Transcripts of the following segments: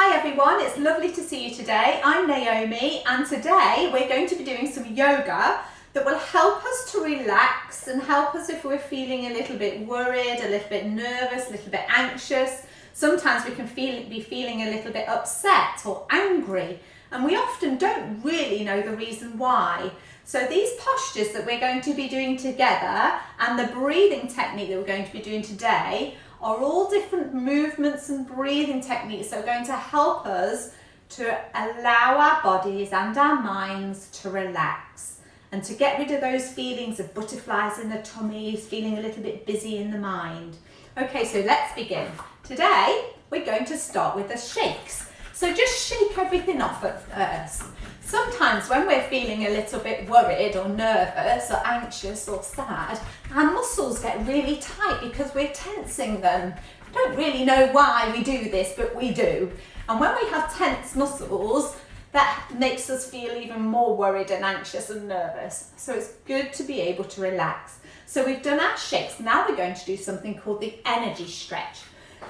Hi everyone, it's lovely to see you today. I'm Naomi and today we're going to be doing some yoga that will help us to relax and help us if we're feeling a little bit worried, a little bit nervous, a little bit anxious. Sometimes we can be feeling a little bit upset or angry and we often don't really know the reason why. So these postures that we're going to be doing together and the breathing technique that we're going to be doing today are all different movements and breathing techniques that are going to help us to allow our bodies and our minds to relax and to get rid of those feelings of butterflies in the tummy, feeling a little bit busy in the mind. Okay, so let's begin. Today we're going to start with the shakes. So just shake everything off at first. Sometimes when we're feeling a little bit worried or nervous or anxious or sad, our muscles get really tight because we're tensing them. We don't really know why we do this, but we do. And when we have tense muscles, that makes us feel even more worried and anxious and nervous. So it's good to be able to relax. So we've done our shakes. Now we're going to do something called the energy stretch.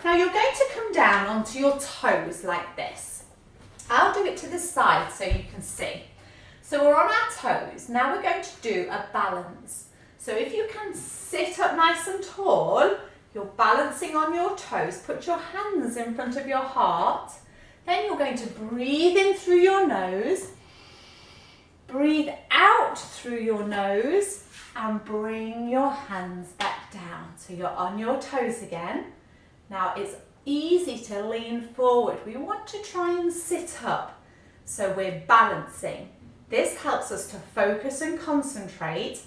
Now you're going to come down onto your toes like this. I'll do it to the side so you can see. So we're on our toes. Now we're going to do a balance. So if you can sit up nice and tall, you're balancing on your toes. Put your hands in front of your heart. Then you're going to breathe in through your nose. Breathe out through your nose and bring your hands back down. So you're on your toes again. Now it's easy to lean forward. We want to try and sit up. So we're balancing. This helps us to focus and concentrate,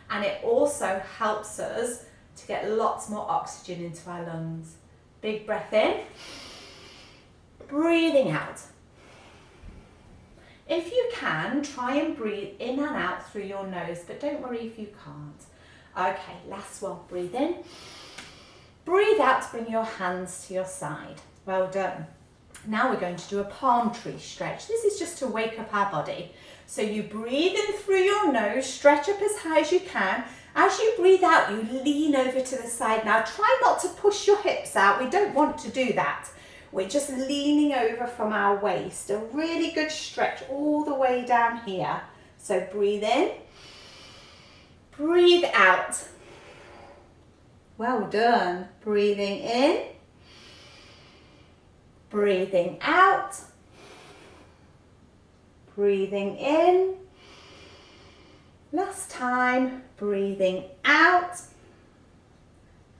and it also helps us to get lots more oxygen into our lungs. Big breath in, breathing out. If you can, try and breathe in and out through your nose, but don't worry if you can't. Okay, last one. Breathe in. Breathe out to bring your hands to your side. Well done. Now we're going to do a palm tree stretch. This is just to wake up our body. So you breathe in through your nose, stretch up as high as you can. As you breathe out, you lean over to the side. Now try not to push your hips out. We don't want to do that. We're just leaning over from our waist. A really good stretch all the way down here. So breathe in, breathe out. Well done. Breathing in, breathing out, breathing in. Last time, breathing out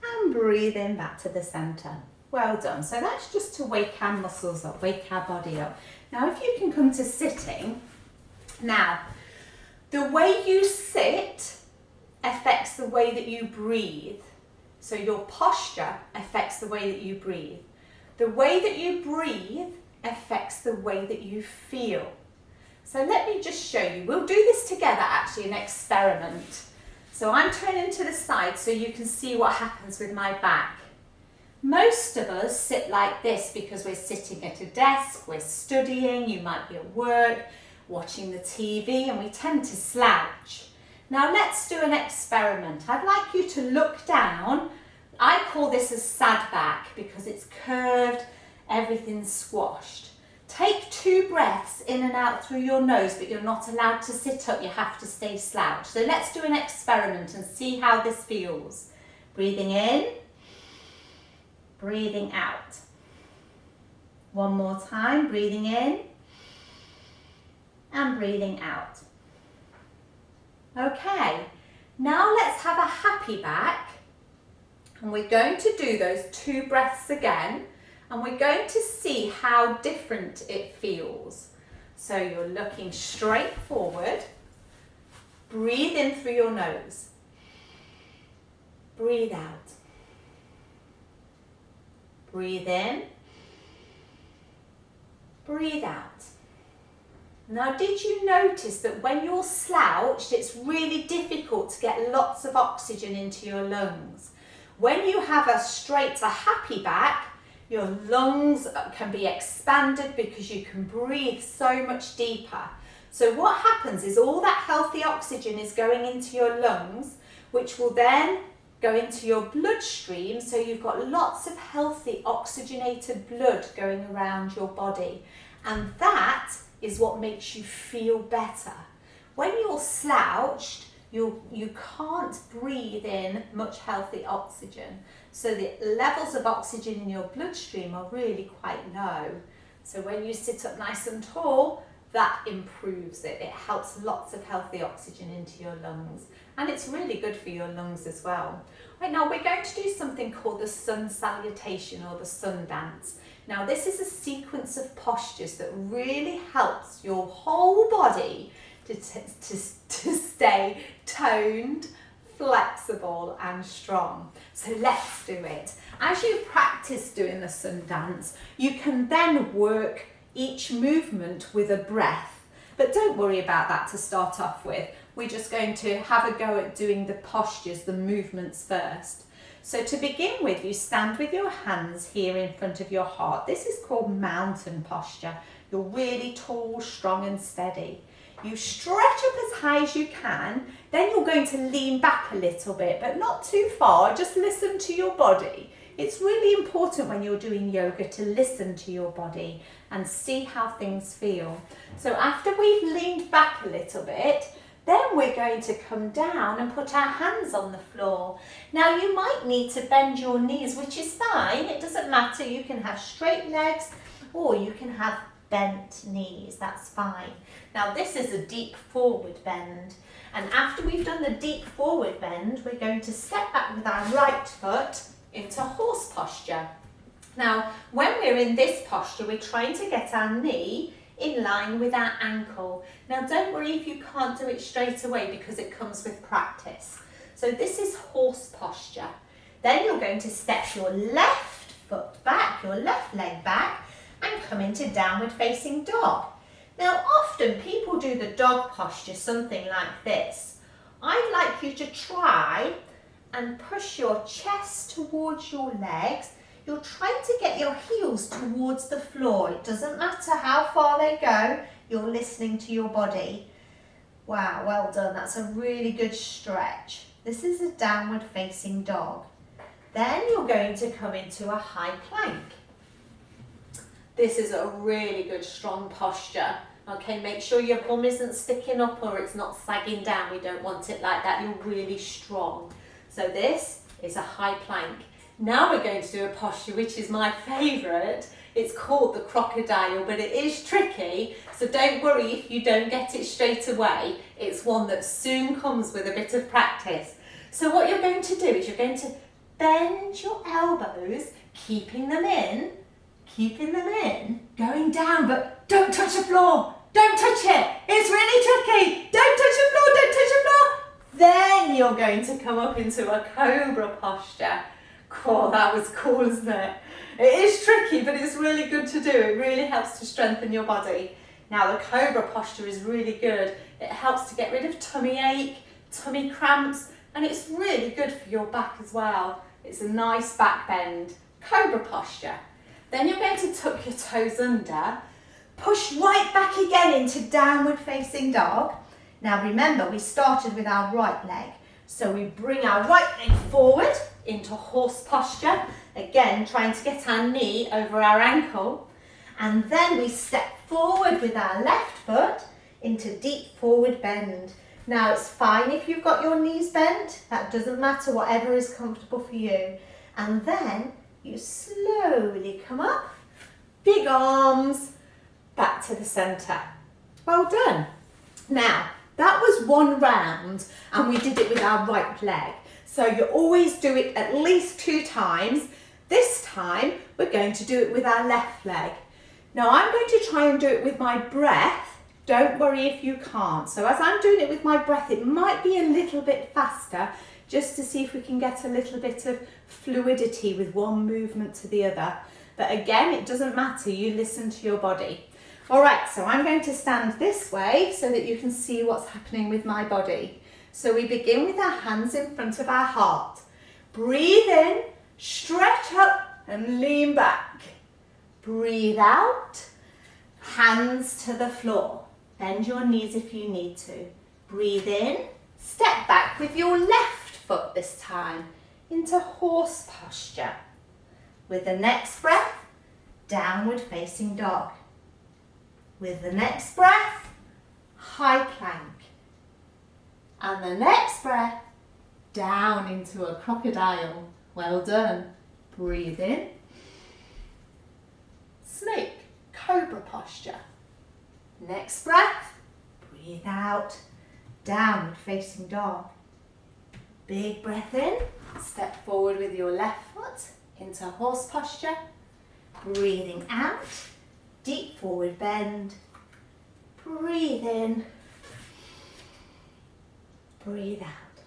and breathing back to the center. Well done. So that's just to wake our muscles up, wake our body up. Now if you can come to sitting. Now, the way you sit affects the way that you breathe. So your posture affects the way that you breathe. The way that you breathe affects the way that you feel. So let me just show you. We'll do this together, actually, an experiment. So I'm turning to the side so you can see what happens with my back. Most of us sit like this because we're sitting at a desk, we're studying, you might be at work, watching the TV, and we tend to slouch. Now let's do an experiment. I'd like you to look down. I call this a sad back because it's curved, everything's squashed. Take 2 breaths in and out through your nose, but you're not allowed to sit up, you have to stay slouched. So let's do an experiment and see how this feels. Breathing in, breathing out. One more time, breathing in and breathing out. Okay, now let's have a happy back, and we're going to do those 2 breaths again, and we're going to see how different it feels. So you're looking straight forward, breathe in through your nose, breathe out, breathe in, breathe out. Now, did you notice that when you're slouched, it's really difficult to get lots of oxygen into your lungs? When you have a happy back, your lungs can be expanded because you can breathe so much deeper. So what happens is all that healthy oxygen is going into your lungs, which will then go into your bloodstream, so you've got lots of healthy oxygenated blood going around your body, and that is what makes you feel better. When you're slouched, you can't breathe in much healthy oxygen, so the levels of oxygen in your bloodstream are really quite low. So when you sit up nice and tall, that improves it. It helps lots of healthy oxygen into your lungs, and it's really good for your lungs as well. Right, now we're going to do something called the sun salutation or the sun dance. Now this is a sequence of postures that really helps your whole body to stay toned, flexible and strong. So let's do it. As you practice doing the sun dance, you can then work each movement with a breath. But don't worry about that to start off with. We're just going to have a go at doing the postures, the movements first. So to begin with, you stand with your hands here in front of your heart. This is called mountain posture. You're really tall, strong and steady. You stretch up as high as you can, then you're going to lean back a little bit, but not too far. Just listen to your body. It's really important when you're doing yoga to listen to your body and see how things feel. So after we've leaned back a little bit, then we're going to come down and put our hands on the floor. Now you might need to bend your knees, which is fine. It doesn't matter. You can have straight legs or you can have bent knees. That's fine. Now this is a deep forward bend. And after we've done the deep forward bend, we're going to step back with our right foot into horse posture. Now, when we're in this posture, we're trying to get our knee in line with our ankle. Now, don't worry if you can't do it straight away because it comes with practice. So this is horse posture. Then you're going to step your left foot back, your left leg back, and come into downward facing dog. Now, often people do the dog posture something like this. I'd like you to try and push your chest towards your legs. You're trying to get your heels towards the floor. It doesn't matter how far they go, you're listening to your body. Wow, well done. That's a really good stretch. This is a downward facing dog. Then you're going to come into a high plank. This is a really good strong posture. Okay, make sure your bum isn't sticking up or it's not sagging down. We don't want it like that. You're really strong. So this is a high plank. Now we're going to do a posture which is my favourite. It's called the crocodile, but it is tricky. So don't worry if you don't get it straight away. It's one that soon comes with a bit of practice. So what you're going to do is you're going to bend your elbows, keeping them in, going down, but don't touch the floor. Don't touch it. It's really tricky. Don't touch the floor, don't touch the floor. Then you're going to come up into a cobra posture. Cool, that was cool, isn't it? It is tricky, but it's really good to do. It really helps to strengthen your body. Now the cobra posture is really good. It helps to get rid of tummy ache, tummy cramps, and it's really good for your back as well. It's a nice back bend. Cobra posture. Then you're going to tuck your toes under, push right back again into downward facing dog. Now remember, we started with our right leg. So we bring our right leg forward into horse posture. Again, trying to get our knee over our ankle. And then we step forward with our left foot into deep forward bend. Now it's fine if you've got your knees bent. That doesn't matter, whatever is comfortable for you. And then you slowly come up, big arms, back to the centre. Well done. Now, that was one round and we did it with our right leg. So you always do it at least 2 times. This time, we're going to do it with our left leg. Now, I'm going to try and do it with my breath. Don't worry if you can't. So as I'm doing it with my breath, it might be a little bit faster just to see if we can get a little bit of fluidity with one movement to the other. But again, it doesn't matter. You listen to your body. All right, so I'm going to stand this way so that you can see what's happening with my body. So we begin with our hands in front of our heart. Breathe in, stretch up and lean back. Breathe out, hands to the floor. Bend your knees if you need to. Breathe in, step back with your left foot this time. into horse posture. With the next breath, downward facing dog. With the next breath, high plank. And the next breath, down into a crocodile. Well done. Breathe in. Snake, cobra posture. Next breath, breathe out, downward facing dog. Big breath in, step forward with your left foot into horse posture. Breathing out, deep forward bend. Breathe in, breathe out.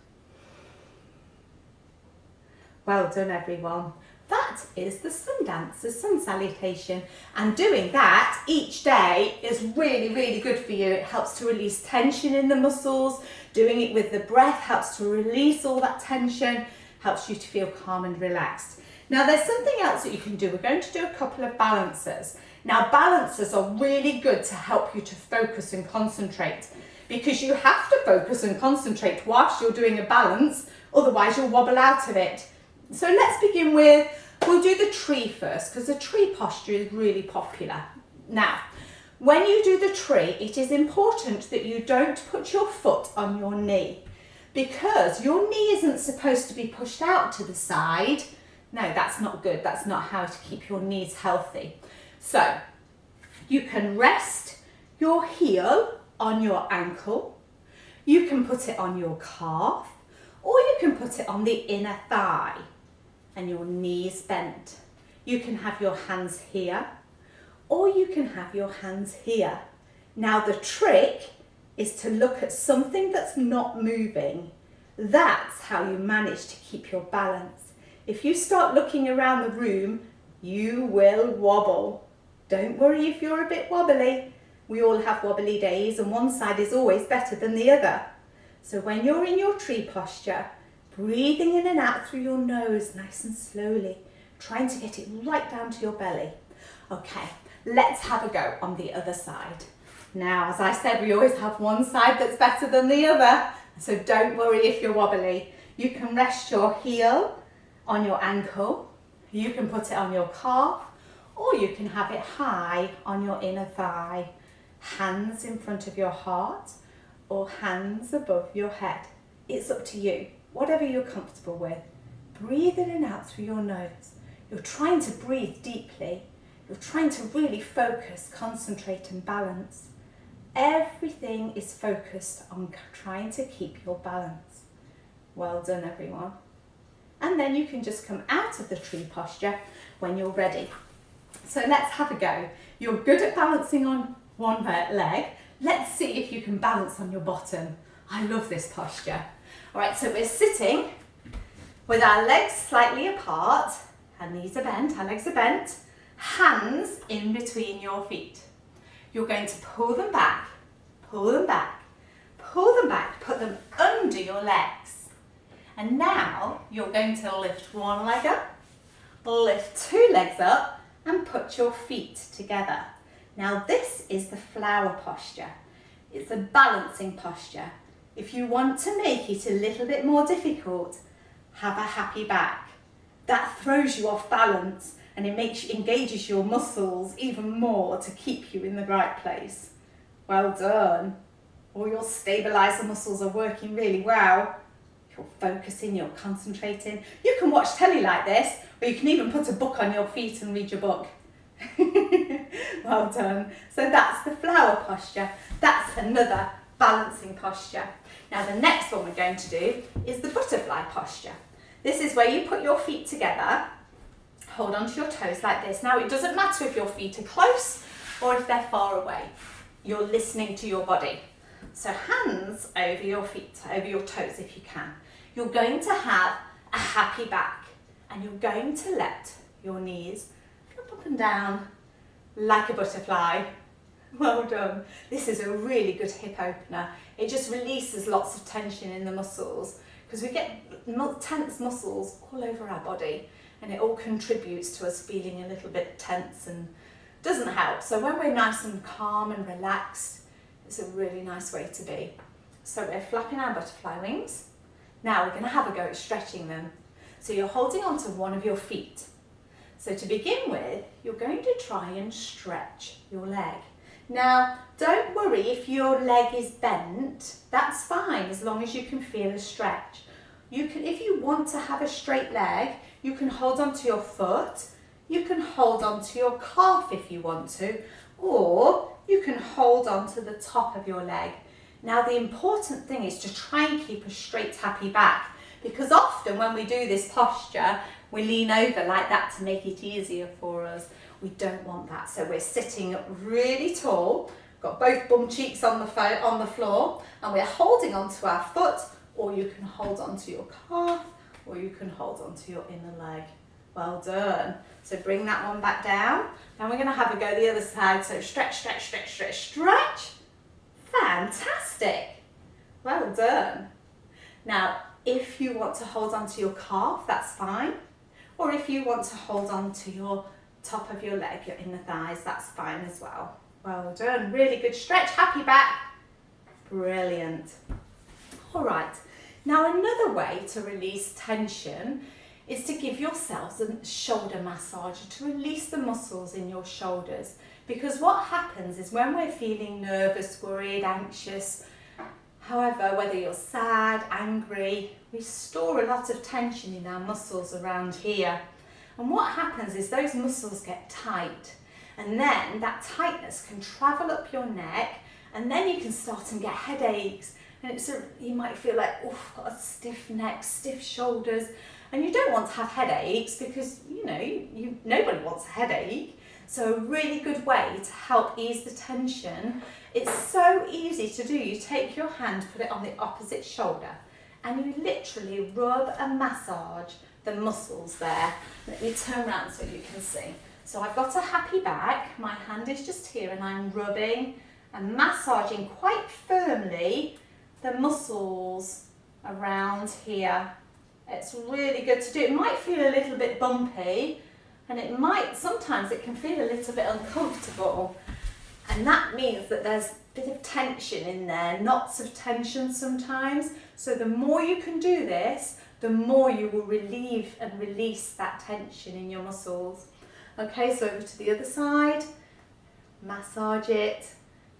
Well done, everyone. That is the sun dance, the sun salutation. And doing that each day is really, really good for you. It helps to release tension in the muscles. Doing it with the breath helps to release all that tension, helps you to feel calm and relaxed. Now there's something else that you can do. We're going to do a couple of balances. Now balances are really good to help you to focus and concentrate, because you have to focus and concentrate whilst you're doing a balance, otherwise you'll wobble out of it. So let's begin with, we'll do the tree first, because the tree posture is really popular. Now, when you do the tree, it is important that you don't put your foot on your knee, because your knee isn't supposed to be pushed out to the side. No, that's not good. That's not how to keep your knees healthy. So you can rest your heel on your ankle, you can put it on your calf, or you can put it on the inner thigh and your knees bent. You can have your hands here, or you can have your hands here. Now the trick is to look at something that's not moving. That's how you manage to keep your balance. If you start looking around the room, you will wobble. Don't worry if you're a bit wobbly. We all have wobbly days, and one side is always better than the other. So when you're in your tree posture, breathing in and out through your nose nice and slowly, trying to get it right down to your belly. Okay, let's have a go on the other side. Now, as I said, we always have one side that's better than the other, so don't worry if you're wobbly. You can rest your heel on your ankle, you can put it on your calf, or you can have it high on your inner thigh. Hands in front of your heart, or hands above your head. It's up to you, whatever you're comfortable with. Breathe in and out through your nose. You're trying to breathe deeply. You're trying to really focus, concentrate and balance. Everything is focused on trying to keep your balance. Well done, everyone. And then you can just come out of the tree posture when you're ready. So let's have a go. You're good at balancing on one leg. Let's see if you can balance on your bottom. I love this posture. All right, so we're sitting with our legs slightly apart, our knees are bent, our legs are bent, hands in between your feet. You're going to pull them back, pull them back, pull them back, put them under your legs. And now you're going to lift one leg up, lift two legs up, and put your feet together. Now this is the flower posture. It's a balancing posture. If you want to make it a little bit more difficult, have a happy back. That throws you off balance, and it engages your muscles even more to keep you in the right place. Well done. All your stabilizer muscles are working really well. You're focusing, you're concentrating. You can watch telly like this, or you can even put a book on your feet and read your book. Well done. So that's the flower posture. That's another balancing posture. Now the next one we're going to do is the butterfly posture. This is where you put your feet together, hold onto your toes like this. Now it doesn't matter if your feet are close or if they're far away. You're listening to your body. So hands over your feet, over your toes if you can. You're going to have a happy back, and you're going to let your knees up and down like a butterfly. Well done. This is a really good hip opener. It just releases lots of tension in the muscles, because we get tense muscles all over our body, and it all contributes to us feeling a little bit tense and doesn't help. So when we're nice and calm and relaxed, it's a really nice way to be. So we're flapping our butterfly wings. Now we're going to have a go at stretching them. So you're holding onto one of your feet. So to begin with, you're going to try and stretch your leg. Now, don't worry if your leg is bent, that's fine as long as you can feel a stretch. You can, if you want to have a straight leg, you can hold onto your foot, you can hold onto your calf if you want to, or you can hold onto the top of your leg. Now the important thing is to try and keep a straight, happy back, because often when we do this posture, we lean over like that to make it easier for us. We don't want that, so we're sitting really tall, got both bum cheeks on the floor, and we're holding onto our foot, or you can hold onto your calf, or you can hold onto your inner leg. Well done. So bring that one back down. Now we're going to have a go the other side. So stretch, stretch, stretch, stretch, stretch. Fantastic. Well done. Now, if you want to hold onto your calf, that's fine. Or if you want to hold onto your top of your leg, your inner thighs, that's fine as well. Well done. Really good stretch. Happy back. Brilliant. All right. Now, another way to release tension is to give yourselves a shoulder massage to release the muscles in your shoulders. Because what happens is when we're feeling nervous, worried, anxious, however, whether you're sad, angry, we store a lot of tension in our muscles around here. And what happens is those muscles get tight, and then that tightness can travel up your neck, and then you can start and get headaches. And you might feel like, oh, I've got a stiff neck, stiff shoulders. And you don't want to have headaches because, nobody wants a headache. So a really good way to help ease the tension, it's so easy to do. You take your hand, put it on the opposite shoulder, and you literally rub and massage the muscles there. Let me turn around so you can see. So I've got a happy back, my hand is just here, and I'm rubbing and massaging quite firmly the muscles around here. It's really good to do. It might feel a little bit bumpy, and sometimes it can feel a little bit uncomfortable, and that means that there's a bit of tension in there, knots of tension sometimes. So the more you can do this, the more you will relieve and release that tension in your muscles. Okay, so over to the other side, massage it,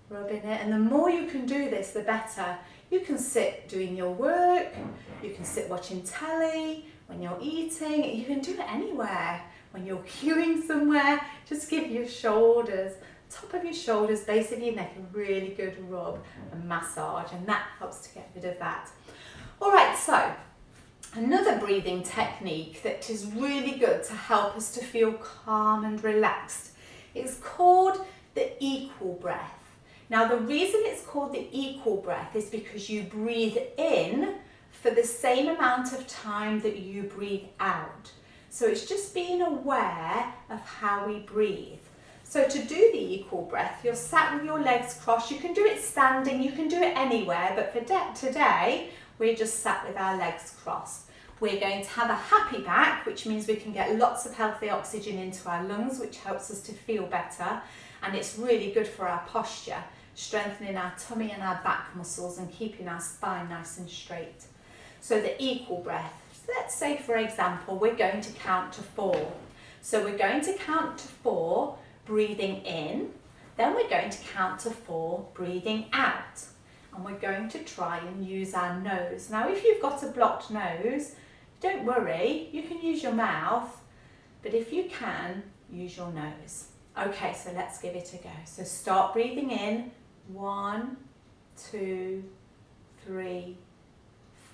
rubbing it, and the more you can do this, the better. You can sit doing your work, you can sit watching telly, when you're eating, you can do it anywhere. When you're queuing somewhere, just give your shoulders, top of your shoulders, base of your neck, a really good rub and massage, and that helps to get rid of that. All right, so another breathing technique that is really good to help us to feel calm and relaxed is called the equal breath. Now, the reason it's called the equal breath is because you breathe in for the same amount of time that you breathe out. So it's just being aware of how we breathe. So to do the equal breath, you're sat with your legs crossed. You can do it standing, you can do it anywhere, but for today, we're just sat with our legs crossed. We're going to have a happy back, which means we can get lots of healthy oxygen into our lungs, which helps us to feel better. And it's really good for our posture, strengthening our tummy and our back muscles and keeping our spine nice and straight. So the equal breath, let's say for example, we're going to count to 4. So we're going to count to 4, breathing in, then we're going to count to 4, breathing out. And we're going to try and use our nose. Now, if you've got a blocked nose, don't worry, you can use your mouth, but if you can, use your nose. Okay, so let's give it a go. So start breathing in, 1, 2, 3,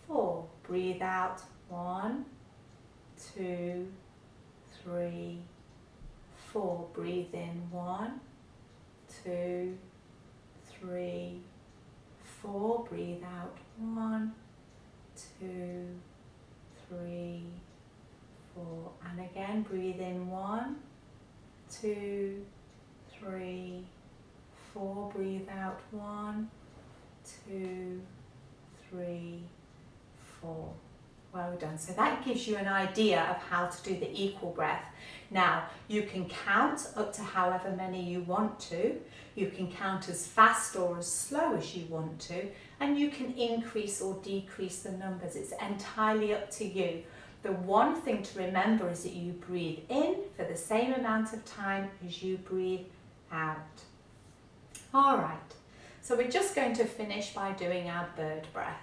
4. Breathe out, 1, 2, 3, 4. Breathe in, 1, 2, 3, 4. Breathe out, 1, 2, 3, 4. And again, breathe in, 1, 2, 3, 4. Breathe out, 1, 2, 3, 4. Well done. So that gives you an idea of how to do the equal breath. Now, you can count up to however many you want to. You can count as fast or as slow as you want to, and you can increase or decrease the numbers. It's entirely up to you. The one thing to remember is that you breathe in for the same amount of time as you breathe out. All right, so we're just going to finish by doing our bird breath.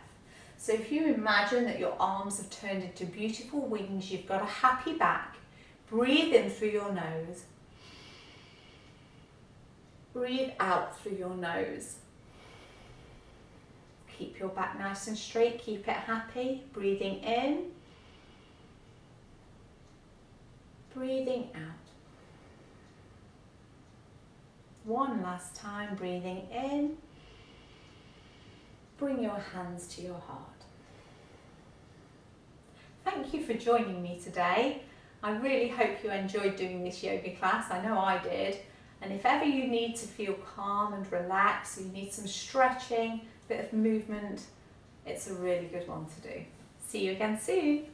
So if you imagine that your arms have turned into beautiful wings, you've got a happy back, breathe in through your nose. Breathe out through your nose. Keep your back nice and straight, keep it happy. Breathing in. Breathing out. One last time, breathing in. Bring your hands to your heart. Thank you for joining me today. I really hope you enjoyed doing this yoga class. I know I did. And if ever you need to feel calm and relaxed, you need some stretching, a bit of movement, it's a really good one to do. See you again soon.